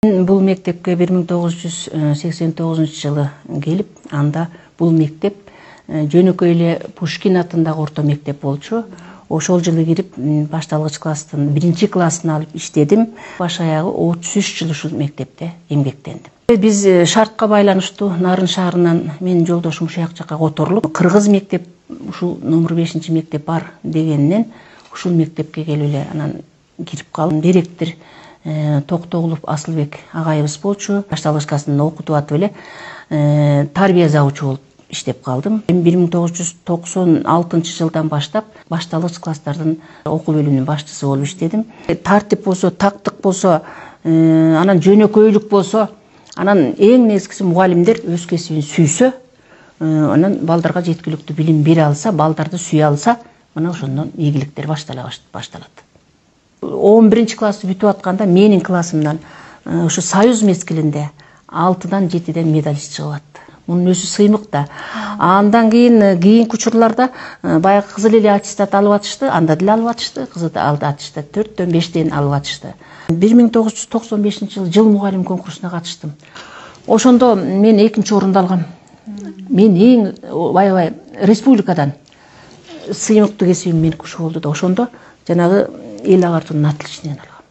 Бул мектепке 1989 келип, анда бул мектеп жөнөкөй эле Пушкин атындагы орто мектеп болчу. Ошол жылы кирип, башталгыч класстын 1-классын алып иштедим. Баш аягы 33 жыл ушул мектепте эмгектендим. Биз шартка байланыштуу Нарын шаарынан менин жолдошум ушул жакка которулуп, кыргыз мектеп, ушул номер 5 мектеп бар дегеннен ушул мектепке келип эле анан кирип калдым. Директор Токтогулов Асылбек агайыбыз болчу. Башталгыч классын окутуп атып эле тарбия завучу болуп иштеп калдым. 1996 жылдан баштап башталгыч класстардын окуу бөлүмүнүн башчысы болуп иштедим. Тартип болсо, тактык болсо, анан жөнөкөйлүк болсо, анан эң негизгиси мугалимдер өз кесибин сүйсө, анан балдарга жеткиликтүү билим бере алса, балдарды сүйө алса, мына ошондон ийгиликтер башталат. 11-классты бүтүп атканда менин классымдан ушу союз мезгилинде 6-дан 7-ден медалист чыгып атты. Мунун өзү сыймык да. Андан кийинки учурларда баягы кызыл эле аттестат алып атышты, анда деле алып атышты, кызыл аттестат 4-төн 5-тен алып атышты. 1995 жыл мугалим конкурсуна катыштым. Ошондо мен 2-нчи орунду алгам. Мен эң аябай республикадан сыймыктуу кесибим меники ушу болду да. Ошондо жанагы эл агартуунун отличныйын алгам.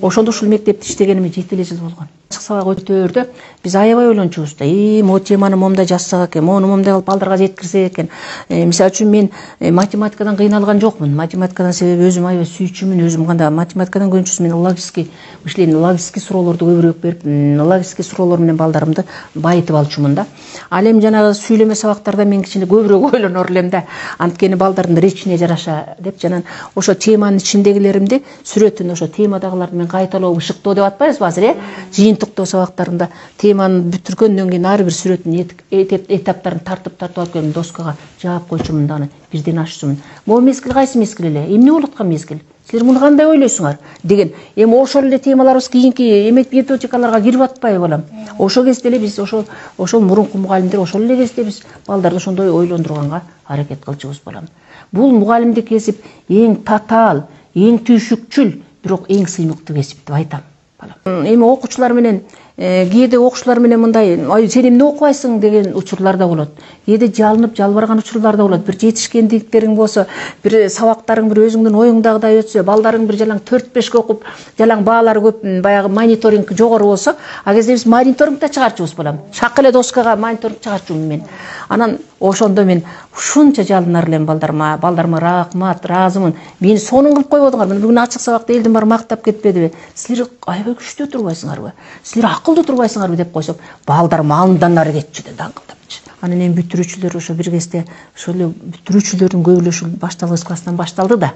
Ошондо ушул мектепте иштегениме 7 жыл болгон. Ачык сабак өтөөрдө биз аябай ойлончубуз да. Могу теманы момундай жазсак экен, мону момундай кылып балдарга жеткирсек экен. Мисалы үчүн мен математикадан кыйналган жокмун. Математикадан себеби өзүм аябай сүйчүмүн, өзүм кандай математикадан көбүнчөсү мен логический мышление, логический суроолорду көбүрөөк берип, логический суроолор менен балдарымды байытып алчумун да. Ал эми жанагы сүйлөмө сабактарда мен кичине көбүрөөк ойлонор элем да. Анткени балдардын речине жараша деп жанан ошо теманын ичиндегилеримди сүрөтүн ошо темадагыларды мен кайталоо, ышыктоо деп атпайбызбы азыр, жыйынтыктоо сабактарында теманы бүтүргөндөн кийин ар бир сүрөтүн этаптарын тартып алып келип доскага жаап койчумун да, аны бирден аччумун. Могу мезгил кайсы мезгил эле? Эмне болуп аткан мезгил? Силер муну кандай ойлойсуңар деген. Эми ошол эле темаларыбыз кийинки методикаларга кирип атпайбы балам? Ошол кезде эле биз ошол мурунку мугалимдер ошол эле кезде биз балдарды ошондой ойлондурганга аракет кылчубуз балам. Бул мугалимдик кесип эң татаал, эң түйшүкчүл, бирок эң сыймыктуу кесип деп айтам балам. Эми окуучулар менен кээде окуучулар менен мындай, сен эмне окубайсың деген учурлар да болот. Кээде жалынып жалбарган учурлар да болот. Бир жетишкендиктериң болсо, бир сабактарың бир өзүңдүн оюңдагыдай өтсө, балдарың бир жалаң 4-5 окуп, жалаң баалары көп, баягы мониторинг жогору болсо, а кезде биз мониторинг да чыгарчубуз балам. Шак эле доскага мониторинг чыгарчумун мен. Анан ошондо мен ушунча жалынар элем балдарыма рахмат, ыраазымын. Мени сонун кылып койбодуңар. Мына бүгүн ачык сабакта элдин баары мактап кетпедиби? Силер аябай күчтүү турбайсыңарбы? Силер акылдуу турбайсыңарбы деп койсоп, балдарым андан ары кетчү да даңкылдапчы. Анан эми бүтүрүүчүлөр ошо бир кезде ошол эле бүтүрүүчүлөрдүн көбү ушул башталгыч класстан башталды да.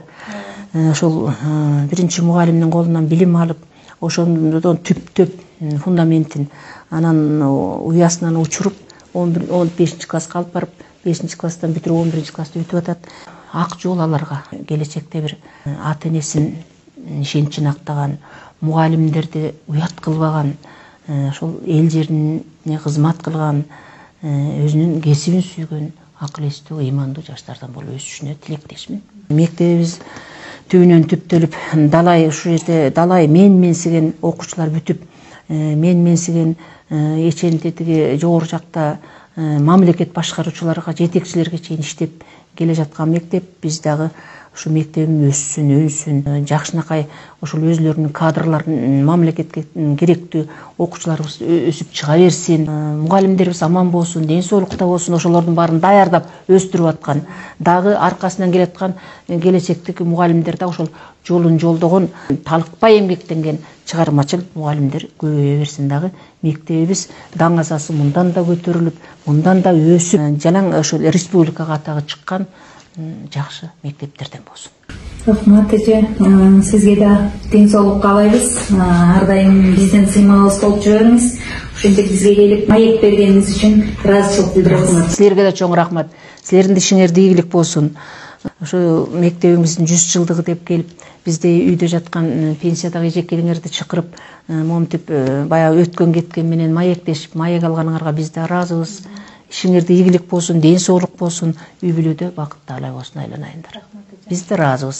Ошол биринчи мугалимдин колунан билим алып, ошондон түптөп фундаментин анан уясынан учуруп 15-класска алып барып, 5-класстан бүтүрүп 11-классты бүтүп атат. Ак жол аларга келечекте бир ата-энесин ишеничин актаган, мугалимдерди уят кылбаган, ошол эл жерине кызмат кылган, өзүнүн кесибин сүйгөн, акыл эстүү, ыймандуу жаштардан болуп өсүшүнө тилектешмин. Мектебибиз түбүнөн түптөлүп, далай ушул жерде далай менсиген окуучулар бүтүп, менсиген эченде тиги жогору жакта мамлекет башкаруучуларга, жетекчилерге чейин иштеп келе жаткан мектеп. Биз дагы ушу мектебим өссүн, өнсүн, жакшынакай ошол өзлөрүнүн кадрларын, мамлекетке керектүү окуучуларыбыз өсүп чыга берсин, мугалимдерибиз аман болсун, ден соолукта болсун, ошолордун баарын даярдап өстүрүп аткан, дагы аркасынан келаткан келечектеги мугалимдер да ошол жолун жолдогон, талыкпай эмгектенген чыгармачыл мугалимдер көбөйө берсин. Дагы мектебибиз даңазасы мындан да көтөрүлүп, мындан да өсүп, жалаң ошол республикага атагы чыккан жакшы мектептерден болсун. Рахмат эже, сизге да ден соолук каалайбыз. Ар дайым биздин сыймагыбыз болуп жүрүңүз. Ошентип бизге келип маек бергениңиз үчүн ыраазычылык билдиребиз. Силерге да чоң рахмат. Силердин ишиңерде ийгилик болсун. Ошо мектебиңиздин 100 жылдыгы деп келип, бизде үйдө жаткан пенсиядагы эжекелиңерди чакырып, моминтип баягы өткөн кеткен менен маектешип, маек алганыңарга биз да ыраазыбыз. Ишиңерде ийгилик болсун, ден соолук болсун, үй бүлөдө бакыттуу айланайындар. Биз да ыраазыбыз.